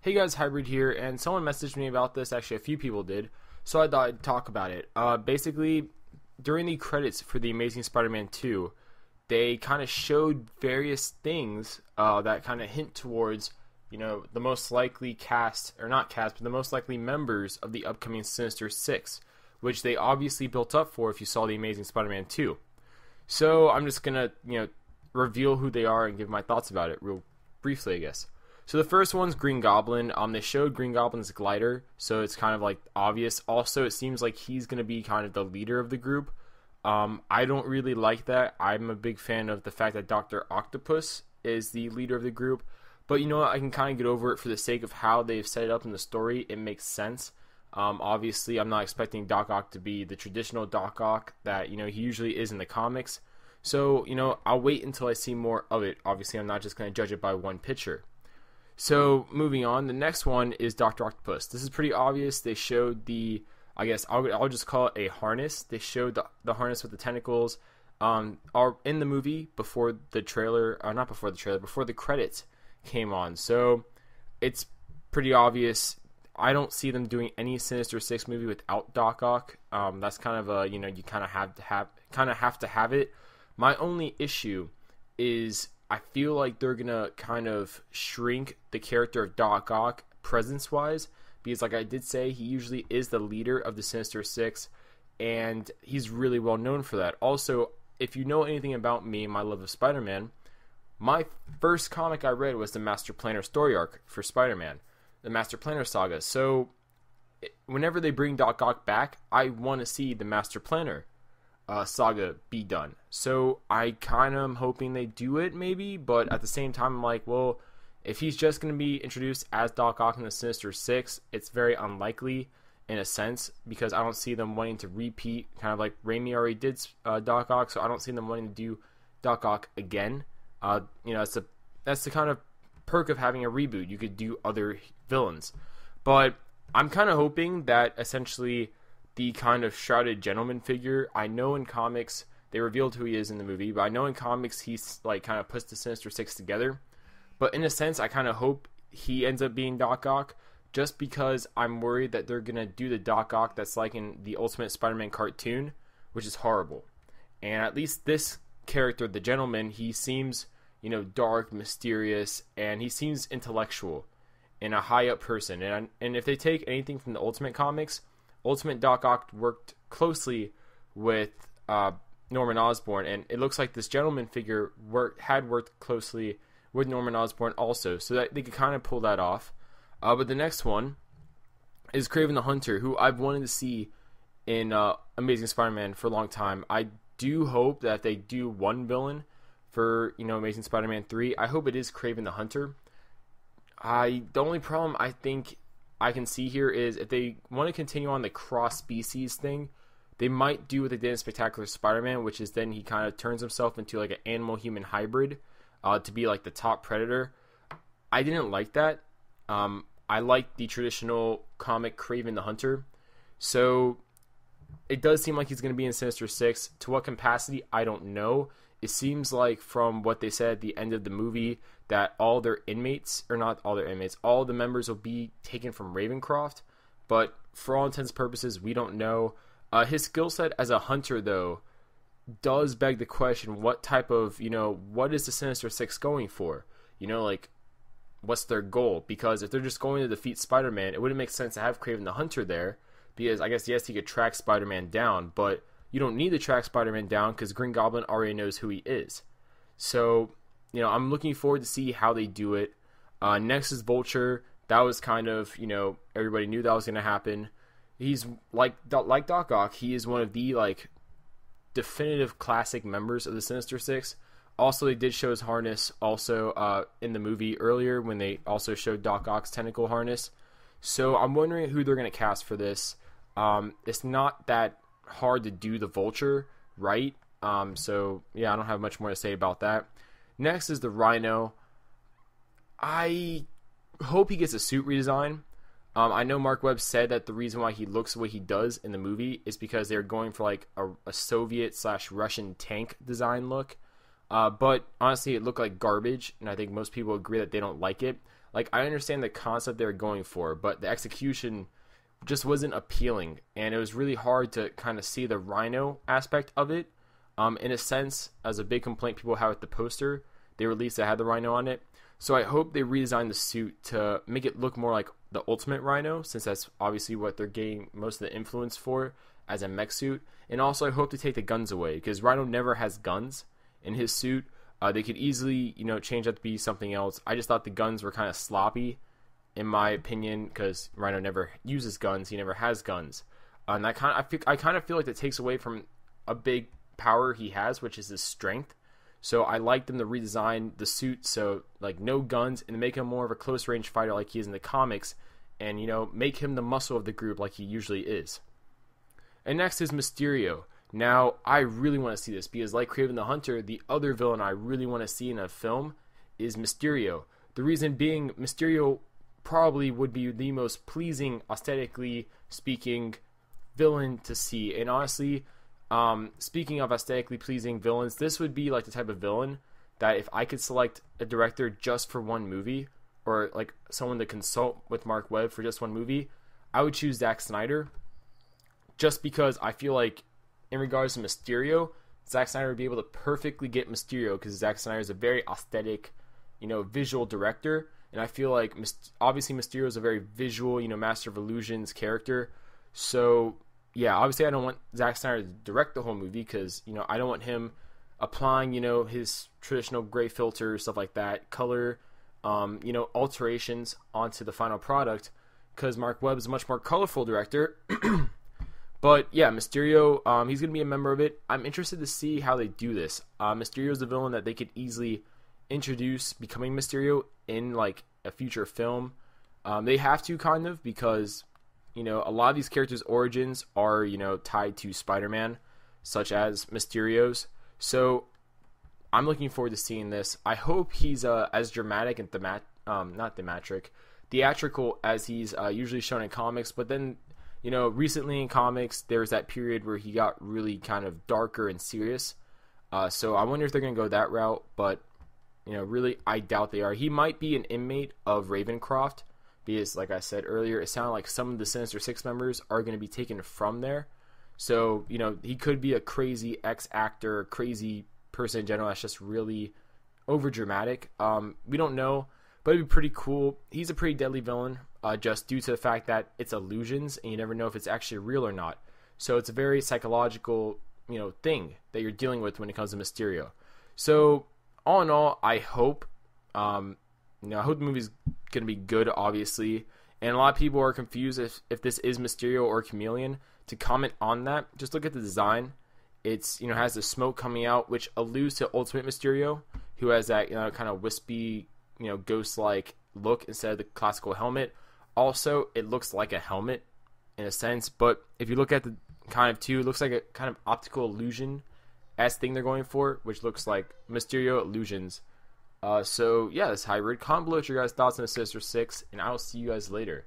Hey guys, Hybrid here, and someone messaged me about this. Actually, a few people did, so I thought I'd talk about it. Basically, during the credits for The Amazing Spider-Man 2, they kind of showed various things that kind of hint towards, the most likely cast, or not cast, but the most likely members of the upcoming Sinister Six, which they obviously built up for if you saw The Amazing Spider-Man 2. So I'm just gonna, reveal who they are and give my thoughts about it real briefly, I guess. So the first one's Green Goblin. They showed Green Goblin's glider, so it's kind of like obvious. Also, it seems like he's going to be kind of the leader of the group. I don't really like that. I'm a big fan of the fact that Dr. Octopus is the leader of the group. But you know what? I can kind of get over it for the sake of how they've set it up in the story. It makes sense. Obviously, I'm not expecting Doc Ock to be the traditional Doc Ock that, he usually is in the comics. So, I'll wait until I see more of it. Obviously, I'm not just going to judge it by one picture. So, moving on, the next one is Dr. Octopus. This is pretty obvious. They showed I guess I'll just call it a harness. They showed the harness with the tentacles are in the movie before the trailer, not before the trailer, before the credits came on. So, it's pretty obvious. I don't see them doing any Sinister Six movie without Doc Ock. That's kind of a, you kind of have to have it. My only issue is I feel like they're going to kind of shrink the character of Doc Ock presence-wise, because like I did say, he usually is the leader of the Sinister Six, and he's really well known for that. Also, if you know anything about me and my love of Spider-Man, my first comic I read was the Master Planner story arc for Spider-Man, the Master Planner saga. So, whenever they bring Doc Ock back, I want to see the Master Planner saga be done. So I kind of am hoping they do it maybe, but at the same time I'm like, well, if he's just going to be introduced as Doc Ock in the Sinister Six, it's very unlikely in a sense, because I don't see them wanting to repeat, kind of like Raimi already did Doc Ock, so I don't see them wanting to do Doc Ock again. That's the kind of perk of having a reboot. You could do other villains, but I'm kind of hoping that essentially the kind of shrouded gentleman figure, I know in comics they revealed who he is in the movie, but I know in comics he's like kind of puts the Sinister Six together. But in a sense, I kind of hope he ends up being Doc Ock, just because I'm worried that they're gonna do the Doc Ock that's like in the Ultimate Spider-Man cartoon, which is horrible. And at least this character, the gentleman, he seems, dark, mysterious, and he seems intellectual and a high up person. And if they take anything from the Ultimate comics, Ultimate Doc Ock worked closely with Norman Osborn, and it looks like this gentleman figure had worked closely with Norman Osborn also, so that they could kind of pull that off. But the next one is Kraven the Hunter, who I've wanted to see in Amazing Spider-Man for a long time. I do hope that they do one villain for Amazing Spider-Man 3. I hope it is Kraven the Hunter. The only problem I think I can see here is if they want to continue on the cross-species thing, they might do what they did in Spectacular Spider-Man, which is then he kind of turns himself into like an animal-human hybrid to be like the top predator. I didn't like that. I like the traditional comic Kraven the Hunter. So it does seem like he's going to be in Sinister Six. To what capacity, I don't know. It seems like from what they said at the end of the movie that all their inmates, or not all their inmates, all the members will be taken from Ravencroft. But for all intents and purposes, we don't know. His skill set as a hunter, though, does beg the question, what type of, what is the Sinister Six going for? What's their goal? Because if they're just going to defeat Spider-Man, it wouldn't make sense to have Kraven the Hunter there. Because I guess, yes, he could track Spider-Man down, but you don't need to track Spider-Man down because Green Goblin already knows who he is. So, I'm looking forward to see how they do it. Next is Vulture. That was kind of, everybody knew that was going to happen. He's like Doc Ock. He is one of the definitive classic members of the Sinister Six. Also, they did show his harness also in the movie earlier when they also showed Doc Ock's tentacle harness. So I'm wondering who they're going to cast for this. It's not that hard to do the Vulture, right? So yeah, I don't have much more to say about that. Next is the Rhino. I hope he gets a suit redesign. I know Mark Webb said that the reason why he looks the way he does in the movie is because they're going for like a Soviet/Russian tank design look. But honestly, it looked like garbage, and I think most people agree that they don't like it. Like, I understand the concept they're going for, but the execution just wasn't appealing, and it was really hard to kind of see the Rhino aspect of it. In a sense, as a big complaint people have with the poster they released that had the Rhino on it. So I hope they redesign the suit to make it look more like the Ultimate Rhino, since that's obviously what they're getting most of the influence for as a mech suit. And also I hope to take the guns away, because Rhino never has guns in his suit. They could easily, change that to be something else. I just thought the guns were kind of sloppy, in my opinion, because Rhino never uses guns. He never has guns. And I kind of feel like that takes away from a big power he has, which is his strength. So I like them to redesign the suit so, like, no guns, and make him more of a close range fighter like he is in the comics, and make him the muscle of the group like he usually is. And next is Mysterio. Now, I really want to see this, because like Kraven the Hunter, the other villain I really want to see in a film is Mysterio. The reason being, Mysterio probably would be the most pleasing, aesthetically speaking, villain to see. And honestly, speaking of aesthetically pleasing villains, this would be like the type of villain that if I could select a director just for one movie, or like someone to consult with Mark Webb for just one movie, I would choose Zack Snyder, just because I feel like in regards to Mysterio, Zack Snyder would be able to perfectly get Mysterio, because Zack Snyder is a very aesthetic, visual director, and I feel like obviously Mysterio is a very visual, master of illusions character. So yeah, obviously I don't want Zack Snyder to direct the whole movie, because I don't want him applying his traditional gray filter, stuff like that, color, alterations onto the final product, because Mark Webb is a much more colorful director. But yeah, Mysterio, he's going to be a member of it. I'm interested to see how they do this. Mysterio is a villain that they could easily introduce becoming Mysterio in like a future film. They have to, kind of, because a lot of these characters' origins are tied to Spider-Man, such as Mysterio's. So I'm looking forward to seeing this. I hope he's as dramatic and theatrical as he's usually shown in comics. But then, recently in comics, there was that period where he got really kind of darker and serious. So I wonder if they're going to go that route. But, really, I doubt they are. He might be an inmate of Ravencroft, because, like I said earlier, it sounded like some of the Sinister Six members are going to be taken from there. So, he could be a crazy ex-actor, crazy person in general that's just really over-dramatic. We don't know, but it'd be pretty cool. He's a pretty deadly villain, just due to the fact that it's illusions, and you never know if it's actually real or not. So it's a very psychological, thing that you're dealing with when it comes to Mysterio. So, all in all, I hope, I hope the movie's going to be good, obviously. And a lot of people are confused if this is Mysterio or Chameleon. To comment on that, just look at the design. It's, has the smoke coming out, which alludes to Ultimate Mysterio, who has that, kind of wispy, ghost-like look instead of the classical helmet. Also, it looks like a helmet in a sense, but if you look at the kind of two, it looks like a kind of optical illusion-esque thing they're going for, which looks like Mysterio illusions. So yeah, this hybrid. Comment below your guys' thoughts on the Sinister Six, and I will see you guys later.